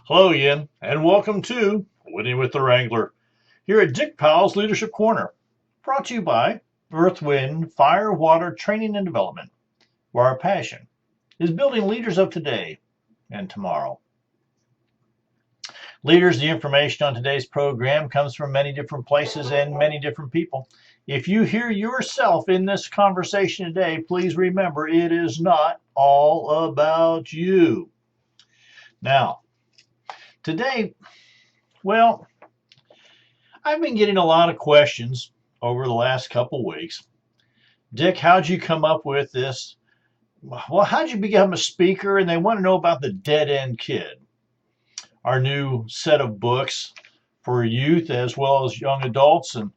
Hello, Ian, and welcome to Winning with the Wrangler here at Dick Powell's Leadership Corner, brought to you by Earth, Wind, Fire, Water Training and Development, where our passion is building leaders of today and tomorrow. Leaders, the information on today's program comes from many different places and many different people. If you hear yourself in this conversation today, please remember it is not all about you. Now, today, well, I've been getting a lot of questions over the last couple weeks. Dick, how'd you come up with this? Well, how'd you become a speaker? And they want to know about the Dead End Kid, our new set of books for youth as well as young adults and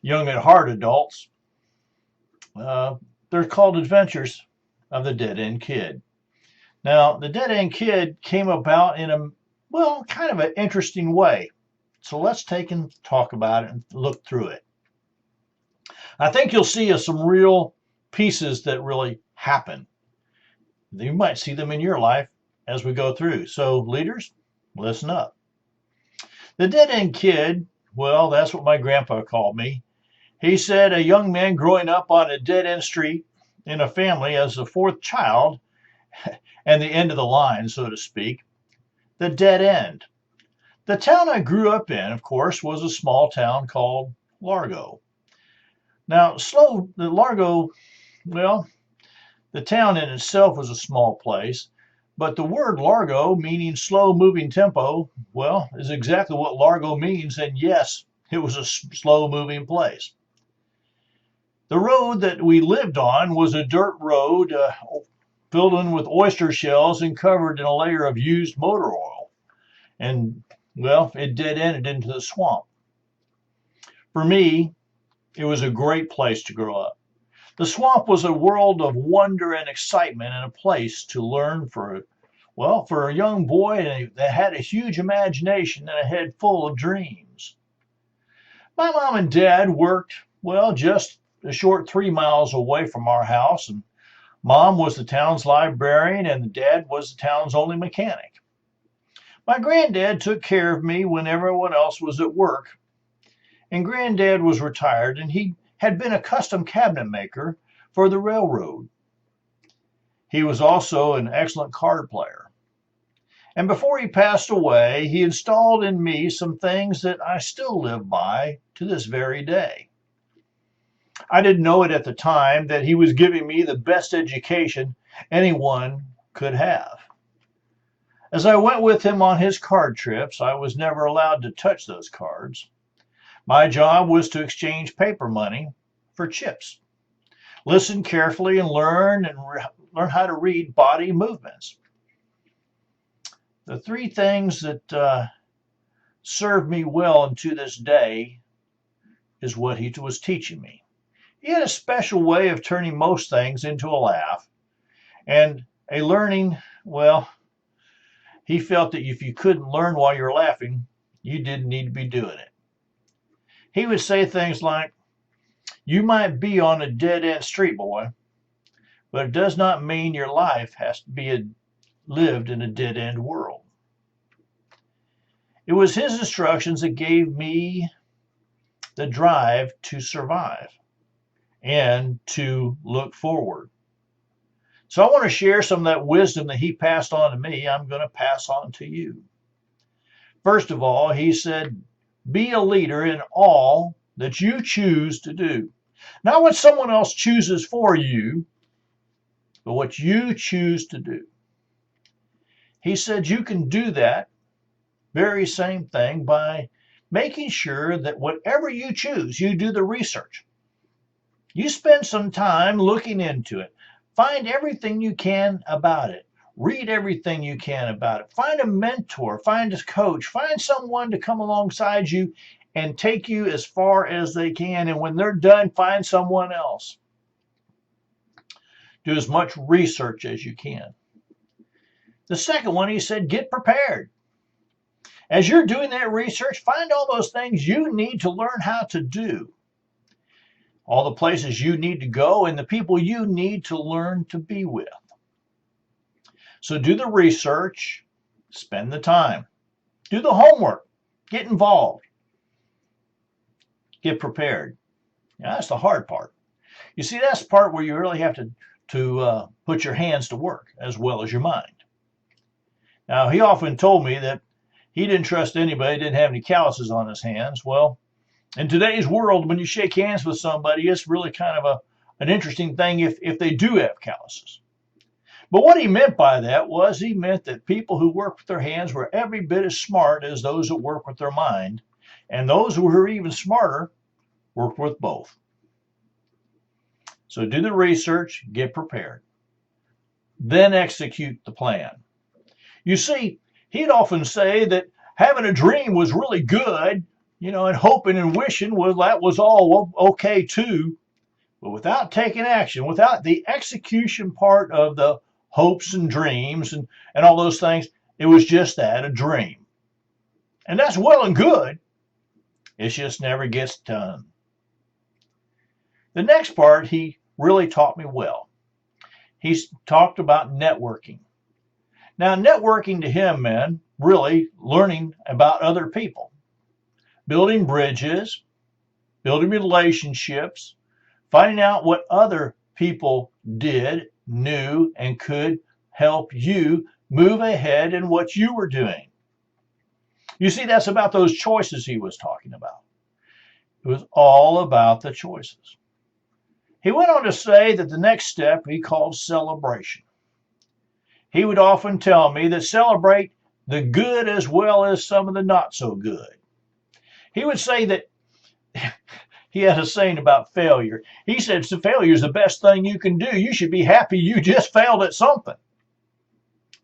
young at heart adults. They're called Adventures of the Dead End Kid. Now, the Dead End Kid came about in kind of an interesting way. So let's take and talk about it and look through it. I think you'll see some real pieces that really happen. You might see them in your life as we go through. So leaders, listen up. The Dead End Kid, well, that's what my grandpa called me. He said a young man growing up on a dead end street in a family as the fourth child and the end of the line, so to speak, the dead end. The town I grew up in, of course, was a small town called Largo. Now, Largo, well, the town in itself was a small place, but the word Largo, meaning slow moving tempo, well, is exactly what Largo means, and yes, it was a slow moving place. The road that we lived on was a dirt road filled in with oyster shells and covered in a layer of used motor oil. And well, it dead ended into the swamp. For me, it was a great place to grow up. The swamp was a world of wonder and excitement and a place to learn for a young boy that had a huge imagination and a head full of dreams. My mom and dad worked, just a short 3 miles away from our house, and mom was the town's librarian and the dad was the town's only mechanic. My granddad took care of me when everyone else was at work. And granddad was retired and he had been a custom cabinet maker for the railroad. He was also an excellent card player. And before he passed away, he installed in me some things that I still live by to this very day. I didn't know it at the time that he was giving me the best education anyone could have. As I went with him on his card trips, I was never allowed to touch those cards. My job was to exchange paper money for chips, listen carefully and learn how to read body movements. The three things that served me well and to this day is what he was teaching me. He had a special way of turning most things into a laugh and a learning, he felt that if you couldn't learn while you're laughing, you didn't need to be doing it. He would say things like, you might be on a dead-end street, boy, but it does not mean your life has to be lived in a dead-end world. It was his instructions that gave me the drive to survive and to look forward. So I want to share some of that wisdom that he passed on to me. I'm going to pass on to you. First of all, he said, be a leader in all that you choose to do. Not what someone else chooses for you, but what you choose to do. He said you can do that very same thing by making sure that whatever you choose, you do the research. You spend some time looking into it. Find everything you can about it. Read everything you can about it. Find a mentor, find a coach, find someone to come alongside you and take you as far as they can. And when they're done, find someone else. Do as much research as you can. The second one, he said, get prepared. As you're doing that research, find all those things you need to learn how to do. All the places you need to go and the people you need to learn to be with. So do the research Spend the time. Do the homework. Get involved. Get prepared. Now, that's the hard part. You see, that's the part where you really have to put your hands to work as well as your mind. Now, he often told me that he didn't trust anybody, didn't have any calluses on his hands. Well, in today's world, when you shake hands with somebody, it's really kind of an interesting thing if they do have calluses. But what he meant by that was he meant that people who work with their hands were every bit as smart as those that work with their mind, and those who are even smarter work with both. So do the research, get prepared, then execute the plan. You see, he'd often say that having a dream was really good, and hoping and wishing that was all okay too. But without taking action, without the execution part of the hopes and dreams and all those things, it was just that, a dream. And that's well and good. It just never gets done. The next part he really taught me well. He's talked about networking. Now, networking to him meant really learning about other people, building bridges, building relationships, finding out what other people did, knew, and could help you move ahead in what you were doing. You see, that's about those choices he was talking about. It was all about the choices. He went on to say that the next step he called celebration. He would often tell me that celebrate the good as well as some of the not so good. He would say that he had a saying about failure. He said, failure is the best thing you can do. You should be happy you just failed at something.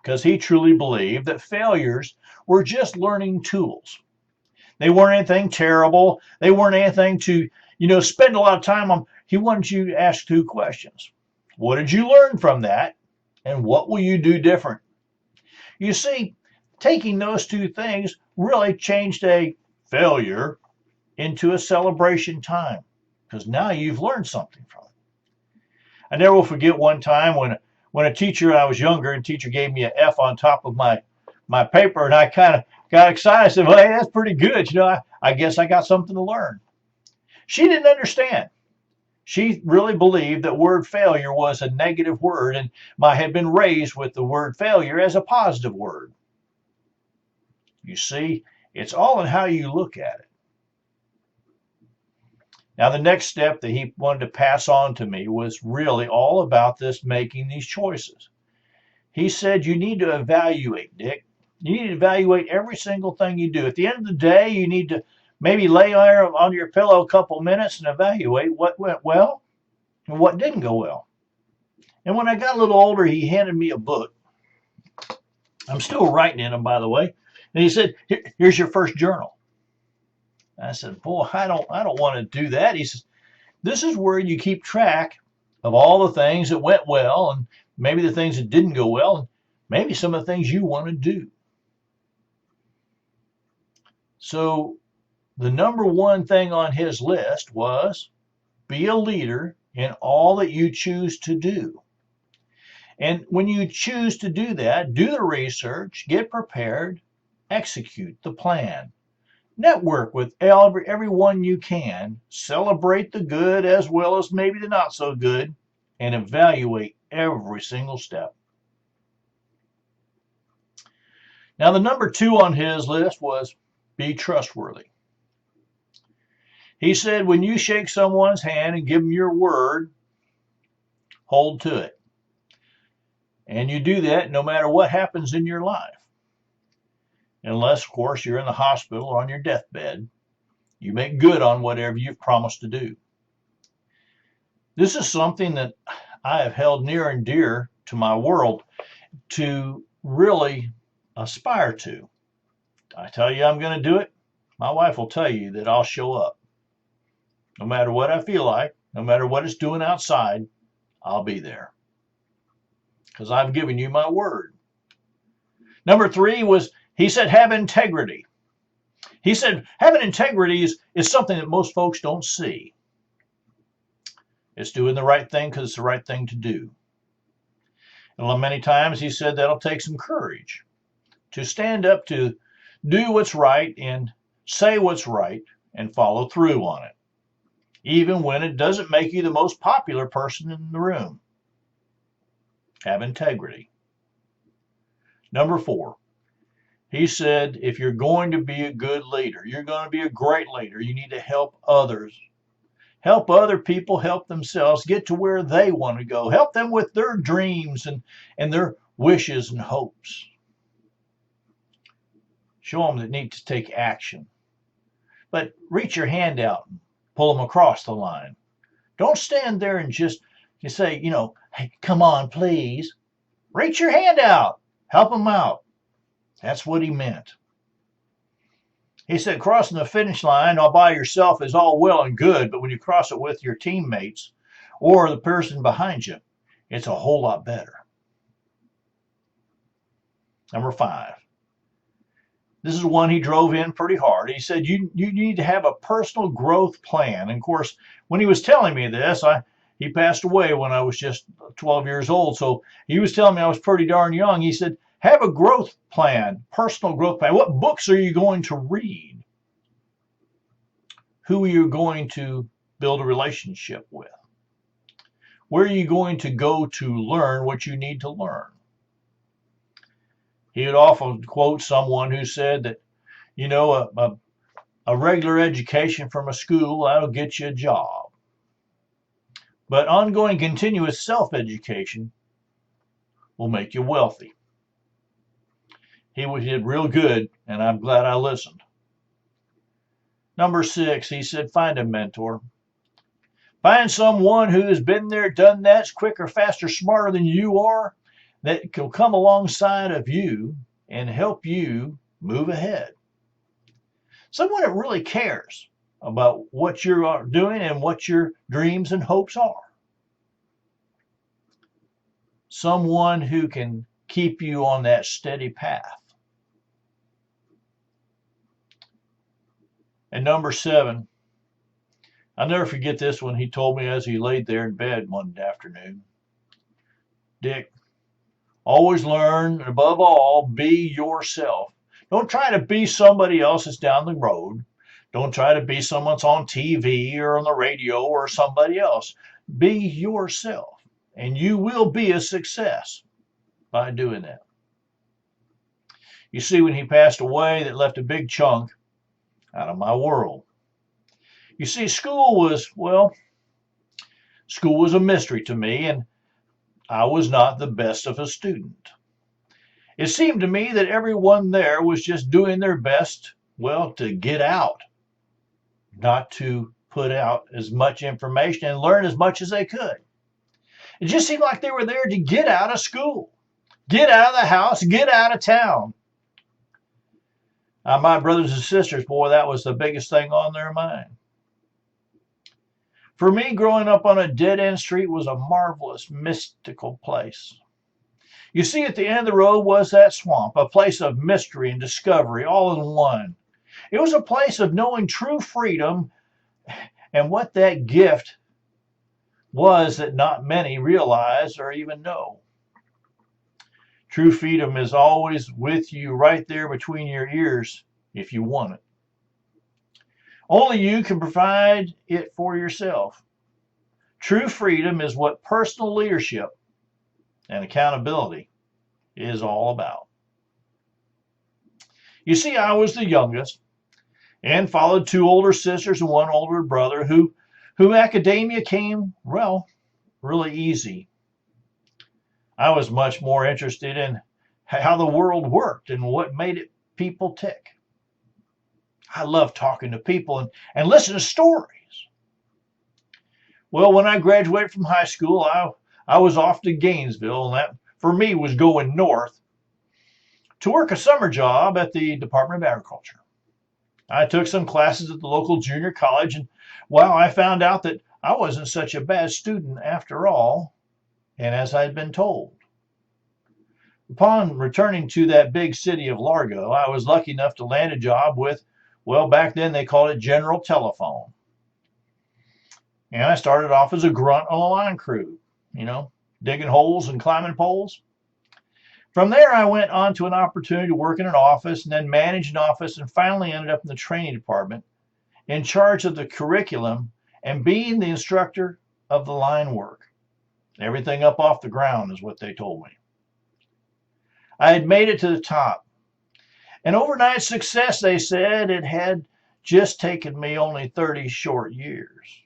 Because he truly believed that failures were just learning tools. They weren't anything terrible. They weren't anything to, spend a lot of time on. He wanted you to ask two questions. What did you learn from that? And what will you do different? You see, taking those two things really changed a failure into a celebration time, because now you've learned something from it. I never will forget one time when a teacher, I was younger, and teacher gave me an F on top of my paper, and I kind of got excited. I said, well, hey, that's pretty good. I guess I got something to learn. She didn't understand. She really believed that word failure was a negative word, and I had been raised with the word failure as a positive word. You see, it's all in how you look at it. Now, the next step that he wanted to pass on to me was really all about this, making these choices. He said, you need to evaluate, Dick. You need to evaluate every single thing you do. At the end of the day, you need to maybe lay there on your pillow a couple minutes and evaluate what went well and what didn't go well. And when I got a little older, he handed me a book. I'm still writing in them, by the way. And he said, here's your first journal. I said, boy, I don't want to do that. He says, this is where you keep track of all the things that went well and maybe the things that didn't go well and maybe some of the things you want to do. So the number one thing on his list was be a leader in all that you choose to do. And when you choose to do that, do the research, get prepared, execute the plan. Network with everyone you can, celebrate the good as well as maybe the not so good, and evaluate every single step. Now, the number two on his list was be trustworthy. He said, when you shake someone's hand and give them your word, hold to it. And you do that no matter what happens in your life. Unless, of course, you're in the hospital or on your deathbed. You make good on whatever you've promised to do. This is something that I have held near and dear to my world to really aspire to. I tell you I'm going to do it. My wife will tell you that I'll show up. No matter what I feel like, no matter what it's doing outside, I'll be there. Because I've given you my word. Number three was, he said, have integrity. He said, having integrity is something that most folks don't see. It's doing the right thing because it's the right thing to do. And many times he said that'll take some courage to stand up to do what's right and say what's right and follow through on it, even when it doesn't make you the most popular person in the room. Have integrity. Number 4, he said, if you're going to be a good leader, you're going to be a great leader, you need to help others. Help other people help themselves get to where they want to go. Help them with their dreams and their wishes and hopes. Show them they need to take action. But reach your hand out and pull them across the line. Don't stand there and just say, hey, come on, please. Reach your hand out. Help them out. That's what he meant. He said, crossing the finish line all by yourself is all well and good, but when you cross it with your teammates or the person behind you, it's a whole lot better. Number 5. This is one he drove in pretty hard. He said, you need to have a personal growth plan. And of course, when he was telling me this, he passed away when I was just 12 years old. So he was telling me I was pretty darn young. He said, have a growth plan, personal growth plan. What books are you going to read? Who are you going to build a relationship with? Where are you going to go to learn what you need to learn? He would often quote someone who said that, a regular education from a school, that'll get you a job. But ongoing continuous self-education will make you wealthy. He did real good, and I'm glad I listened. Number 6, he said, find a mentor. Find someone who has been there, done that, is quicker, faster, smarter than you are, that will come alongside of you and help you move ahead. Someone that really cares about what you're doing and what your dreams and hopes are. Someone who can keep you on that steady path. And number 7, I'll never forget this one. He told me as he laid there in bed one afternoon, Dick, always learn, and above all, be yourself. Don't try to be somebody else that's down the road. Don't try to be someone that's on TV or on the radio or somebody else. Be yourself, and you will be a success by doing that. You see, when he passed away, that left a big chunk out of my world. You see, school was a mystery to me, and I was not the best of a student. It seemed to me that everyone there was just doing their best, to get out, not to put out as much information and learn as much as they could. It just seemed like they were there to get out of school, get out of the house, get out of town. My brothers and sisters, boy, that was the biggest thing on their mind. For me, growing up on a dead-end street was a marvelous, mystical place. You see, at the end of the road was that swamp, a place of mystery and discovery all in one. It was a place of knowing true freedom and what that gift was that not many realize or even know. True freedom is always with you right there between your ears if you want it. Only you can provide it for yourself. True freedom is what personal leadership and accountability is all about. You see, I was the youngest and followed 2 older sisters and 1 older brother who academia came, really easy. I was much more interested in how the world worked and what made people tick. I love talking to people and listening to stories. Well, when I graduated from high school, I was off to Gainesville, and that for me was going north to work a summer job at the Department of Agriculture. I took some classes at the local junior college, and I found out that I wasn't such a bad student after all, and as I'd been told. Upon returning to that big city of Largo, I was lucky enough to land a job with, back then they called it General Telephone. And I started off as a grunt on a line crew, digging holes and climbing poles. From there, I went on to an opportunity to work in an office and then manage an office and finally ended up in the training department in charge of the curriculum and being the instructor of the line work. Everything up off the ground is what they told me. I had made it to the top. An overnight success, they said. It had just taken me only 30 short years.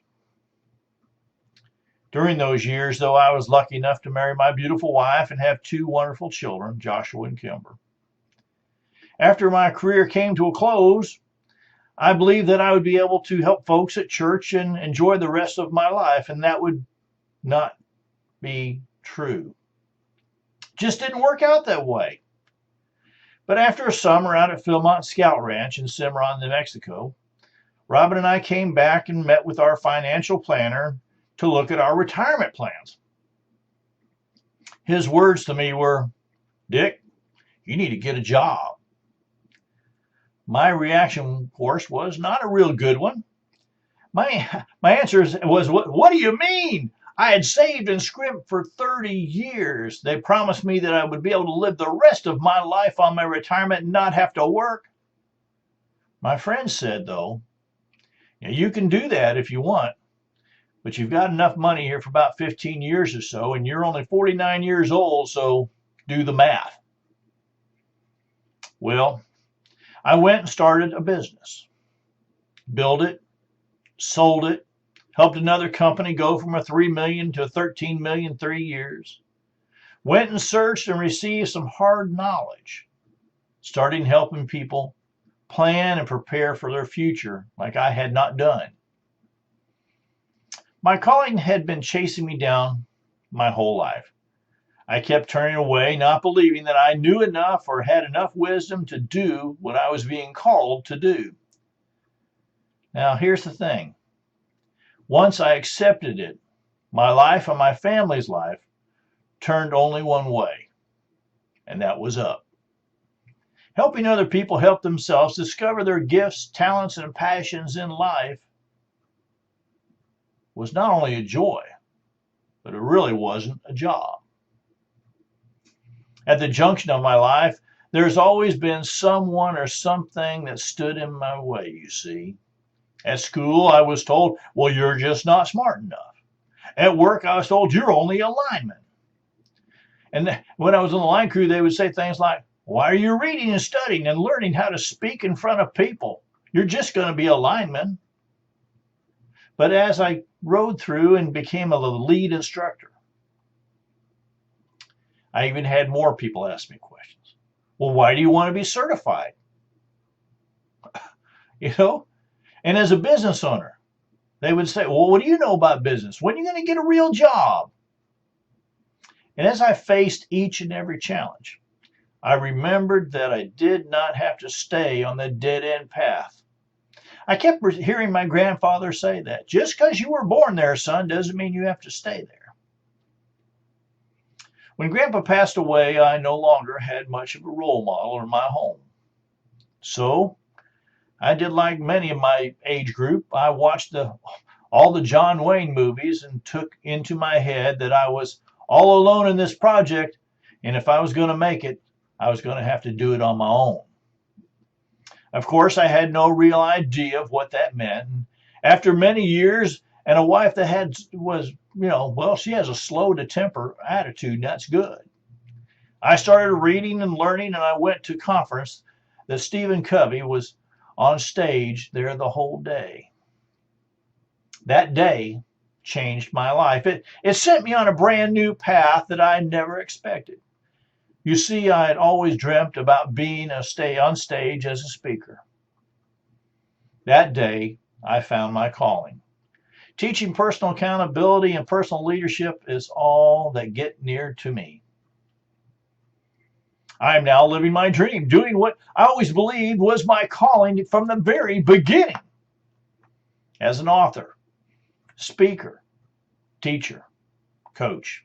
During those years, though, I was lucky enough to marry my beautiful wife and have two wonderful children, Joshua and Kimber. After my career came to a close, I believed that I would be able to help folks at church and enjoy the rest of my life, and that would not be true. Just didn't work out that way. But after a summer out at Philmont Scout Ranch in Cimarron, New Mexico, Robin and I came back and met with our financial planner to look at our retirement plans. His words to me were, "Dick, you need to get a job." My reaction, of course, was not a real good one. My answer was, what do you mean? I had saved and scrimped for 30 years. They promised me that I would be able to live the rest of my life on my retirement and not have to work. My friend said, though, you can do that if you want, but you've got enough money here for about 15 years or so, and you're only 49 years old, so do the math. Well, I went and started a business, built it, sold it, helped another company go from a $3 million to a $13 million in 3 years, went and searched and received some hard knowledge, starting helping people plan and prepare for their future like I had not done. My calling had been chasing me down my whole life. I kept turning away, not believing that I knew enough or had enough wisdom to do what I was being called to do. Now, here's the thing. Once I accepted it, my life and my family's life turned only one way, and that was up. Helping other people help themselves discover their gifts, talents, and passions in life was not only a joy, but it really wasn't a job. At the junction of my life, there's always been someone or something that stood in my way, you see. At school, I was told, well, you're just not smart enough. At work, I was told, you're only a lineman. And when I was on the line crew, they would say things like, why are you reading and studying and learning how to speak in front of people? You're just going to be a lineman. But as I rode through and became a lead instructor, I even had more people ask me questions. Well, why do you want to be certified? And as a business owner, they would say, well, what do you know about business? When are you going to get a real job? And as I faced each and every challenge, I remembered that I did not have to stay on the dead-end path. I kept hearing my grandfather say that. Just because you were born there, son, doesn't mean you have to stay there. When Grandpa passed away, I no longer had much of a role model in my home. So I did like many of my age group. I watched all the John Wayne movies and took into my head that I was all alone in this project, and if I was going to make it, I was going to have to do it on my own. Of course, I had no real idea of what that meant. After many years and a wife that she has a slow to temper attitude, and that's good. I started reading and learning, and I went to a conference that Stephen Covey was on stage there the whole day. That day changed my life. It sent me on a brand new path that I never expected. You see, I had always dreamt about being on stage as a speaker. That day, I found my calling. Teaching personal accountability and personal leadership is all that get near to me. I am now living my dream, doing what I always believed was my calling from the very beginning. As an author, speaker, teacher, coach.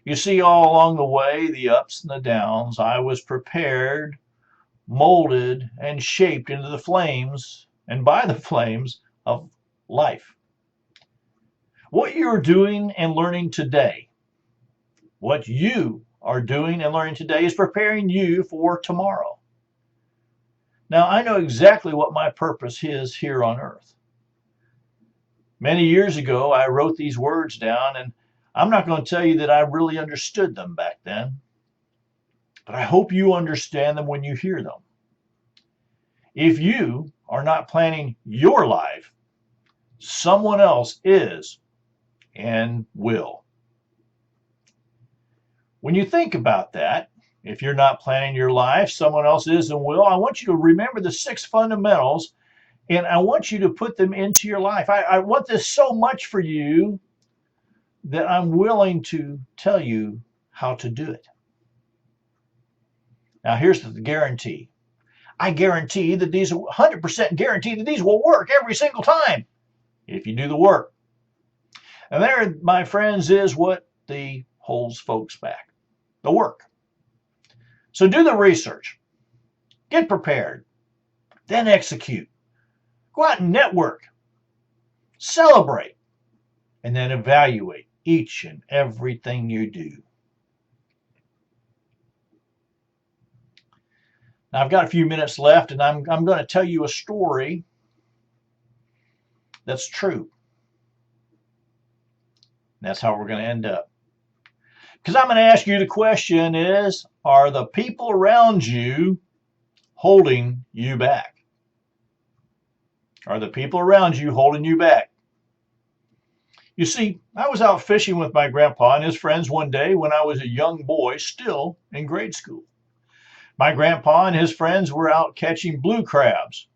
You see, all along the way, the ups and the downs, I was prepared, molded, and shaped into the flames, and by the flames of life. What you're doing and learning today, what you are doing and learning today is preparing you for tomorrow. Now, I know exactly what my purpose is here on earth. Many years ago, I wrote these words down, and I'm not going to tell you that I really understood them back then, but I hope you understand them when you hear them. If you are not planning your life, someone else is and will. When you think about that, if you're not planning your life, someone else is and will, I want you to remember the 6 fundamentals, and I want you to put them into your life. I want this so much for you that I'm willing to tell you how to do it. Now, here's the guarantee. I guarantee that these 100% guarantee that these will work every single time if you do the work. And there, my friends, is what holds folks back: the work. So do the research, get prepared, then execute. Go out and network, celebrate, and then evaluate each and everything you do. Now, I've got a few minutes left, and I'm going to tell you a story that's true. That's how we're going to end up. Because I'm going to ask you the question is, are the people around you holding you back? Are the people around you holding you back? You see, I was out fishing with my grandpa and his friends one day when I was a young boy, still in grade school. My grandpa and his friends were out catching blue crabs,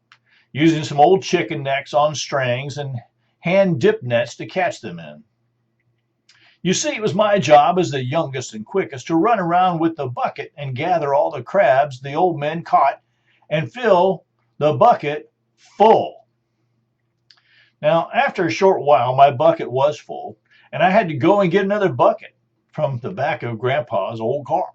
using some old chicken necks on strings and hand dip nets to catch them in. You see, it was my job as the youngest and quickest to run around with the bucket and gather all the crabs the old men caught and fill the bucket full. Now, after a short while, my bucket was full, and I had to go and get another bucket from the back of Grandpa's old car.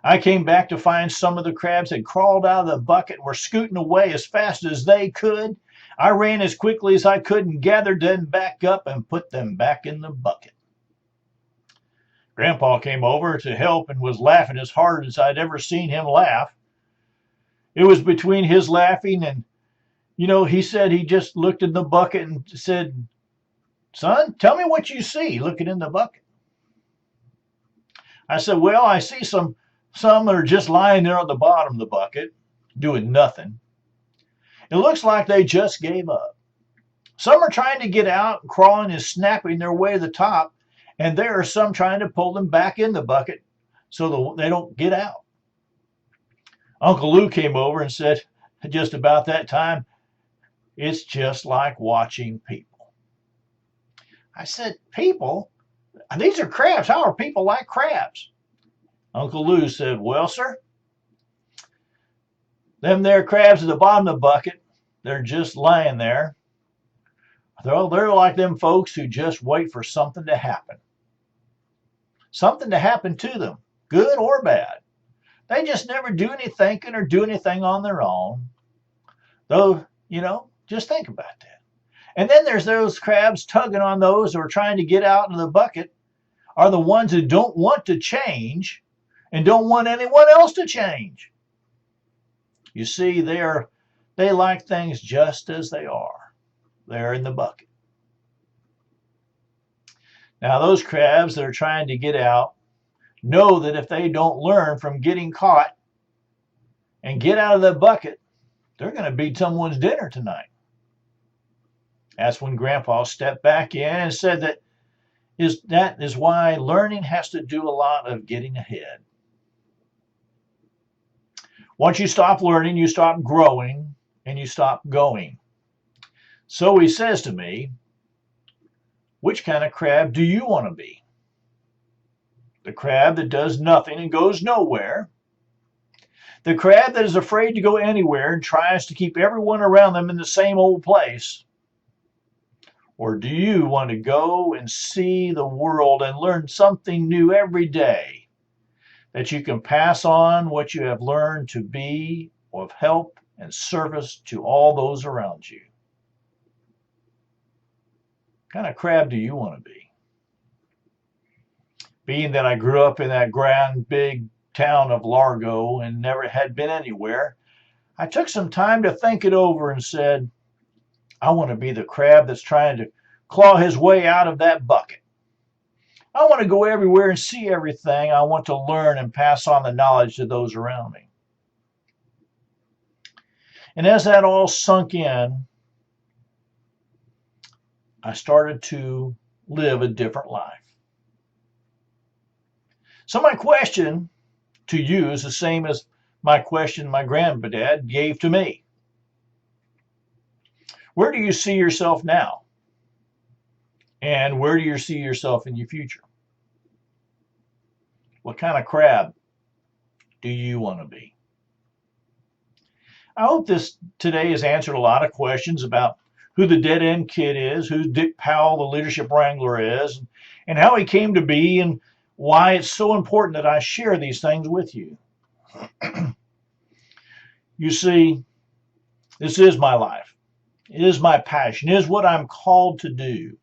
I came back to find some of the crabs had crawled out of the bucket and were scooting away as fast as they could. I ran as quickly as I could and gathered them back up and put them back in the bucket. Grandpa came over to help and was laughing as hard as I'd ever seen him laugh. It was between his laughing and, he said he just looked in the bucket and said, "Son, tell me what you see looking in the bucket." I said, "Well, I see some that are just lying there on the bottom of the bucket, doing nothing. It looks like they just gave up. Some are trying to get out, crawling and snapping their way to the top, and there are some trying to pull them back in the bucket so they don't get out." Uncle Lou came over and said, just about that time, "It's just like watching people." I said, "People? These are crabs. How are people like crabs?" Uncle Lou said, "Well, sir, them there crabs at the bottom of the bucket, they're just lying there. They're like them folks who just wait for something to happen. Something to happen to them, good or bad. They just never do any thinking or do anything on their own. Though, just think about that. And then there's those crabs tugging on those who are trying to get out of the bucket are the ones who don't want to change and don't want anyone else to change. You see, they like things just as they are. They're in the bucket. Now, those crabs that are trying to get out know that if they don't learn from getting caught and get out of the bucket, they're going to be someone's dinner tonight." That's when Grandpa stepped back in and said that is why learning has to do a lot of getting ahead. Once you stop learning, you stop growing and you stop going. So he says to me, "Which kind of crab do you want to be? The crab that does nothing and goes nowhere? The crab that is afraid to go anywhere and tries to keep everyone around them in the same old place? Or do you want to go and see the world and learn something new every day, that you can pass on what you have learned to be of help and service to all those around you? What kind of crab do you want to be?" being that I grew up in that grand big town of Largo and never had been anywhere, I took some time to think it over and said, I want to be the crab that's trying to claw his way out of that bucket. I want to go everywhere and see everything. I want to learn and pass on the knowledge to those around me. And as that all sunk in, I started to live a different life. So my question to you is the same as my question my granddad gave to me. Where do you see yourself now? And where do you see yourself in your future? What kind of crab do you want to be? I hope this today has answered a lot of questions about who the Dead End Kid is, who Dick Powell, the leadership wrangler, is, and how he came to be, and why it's so important that I share these things with you. You see, this is my life. It is my passion. It is what I'm called to do.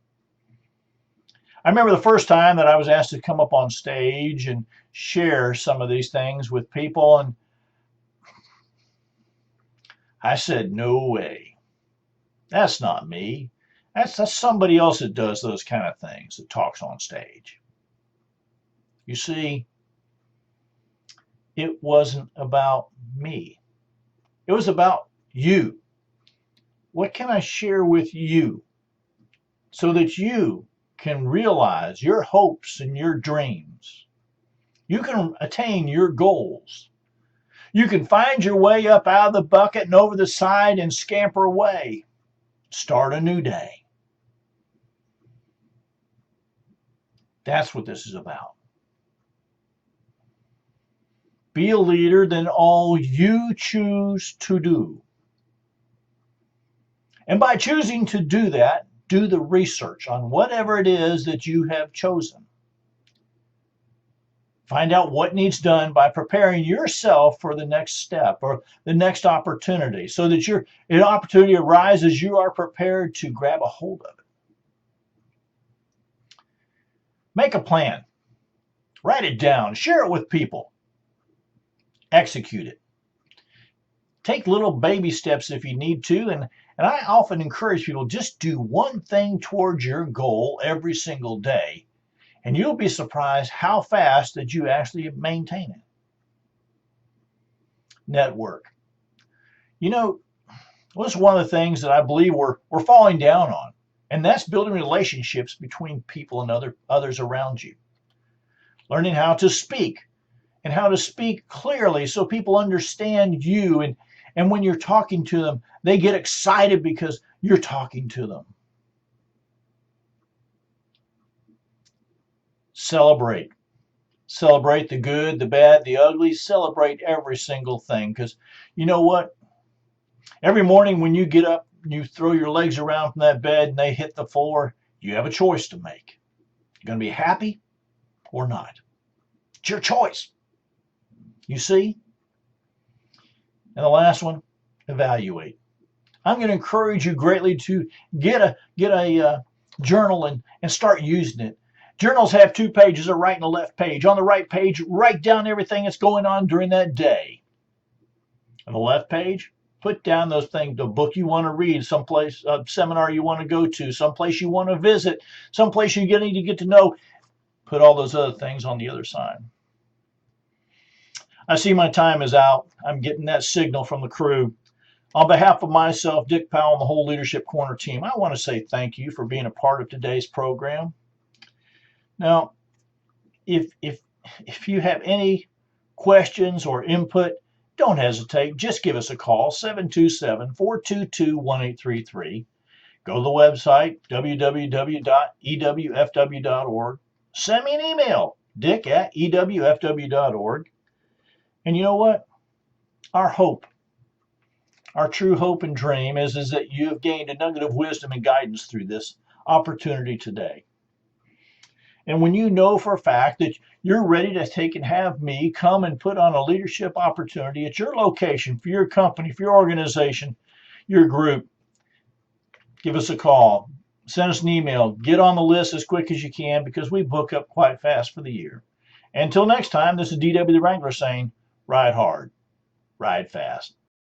I remember the first time that I was asked to come up on stage and share some of these things with people, and I said, no way. That's not me. That's somebody else that does those kind of things, that talks on stage. You see, it wasn't about me. It was about you. What can I share with you so that you can realize your hopes and your dreams? You can attain your goals. You can find your way up out of the bucket and over the side and scamper away. Start a new day. That's what this is about. Be a leader than all you choose to do. And by choosing to do that, do the research on whatever it is that you have chosen. Find out what needs done by preparing yourself for the next step or the next opportunity, so that an opportunity arises, you are prepared to grab a hold of it. Make a plan. Write it down. Share it with people. Execute it. Take little baby steps if you need to, and I often encourage people, just do one thing towards your goal every single day, and you'll be surprised how fast that you actually maintain it. Network. You know, well, it's one of the things that I believe we're falling down on, and that's building relationships between people and others around you. Learning how to speak, and how to speak clearly so people understand you, and when you're talking to them, they get excited because you're talking to them. Celebrate. Celebrate the good, the bad, the ugly. Celebrate every single thing, because you know what? Every morning when you get up, you throw your legs around from that bed and they hit the floor, you have a choice to make. You're going to be happy or not. It's your choice. You see? And the last one, evaluate. I'm going to encourage you greatly to get a journal and start using it. Journals have 2 pages, a right and a left page. On the right page, write down everything that's going on during that day. On the left page, put down those things, the book you want to read, someplace, a seminar you want to go to, someplace you want to visit, someplace you need to get to know. Put all those other things on the other side. I see my time is out. I'm getting that signal from the crew. On behalf of myself, Dick Powell, and the whole Leadership Corner team, I want to say thank you for being a part of today's program. Now, if you have any questions or input, don't hesitate. Just give us a call, 727-422-1833. Go to the website, www.ewfw.org. Send me an email, dick@ewfw.org. And you know what? Our hope, our true hope and dream is that you have gained a nugget of wisdom and guidance through this opportunity today. And when you know for a fact that you're ready to take and have me come and put on a leadership opportunity at your location, for your company, for your organization, your group, give us a call. send us an email. Get on the list as quick as you can because we book up quite fast for the year. Until next time, this is DW the Wrangler saying, ride hard, ride fast.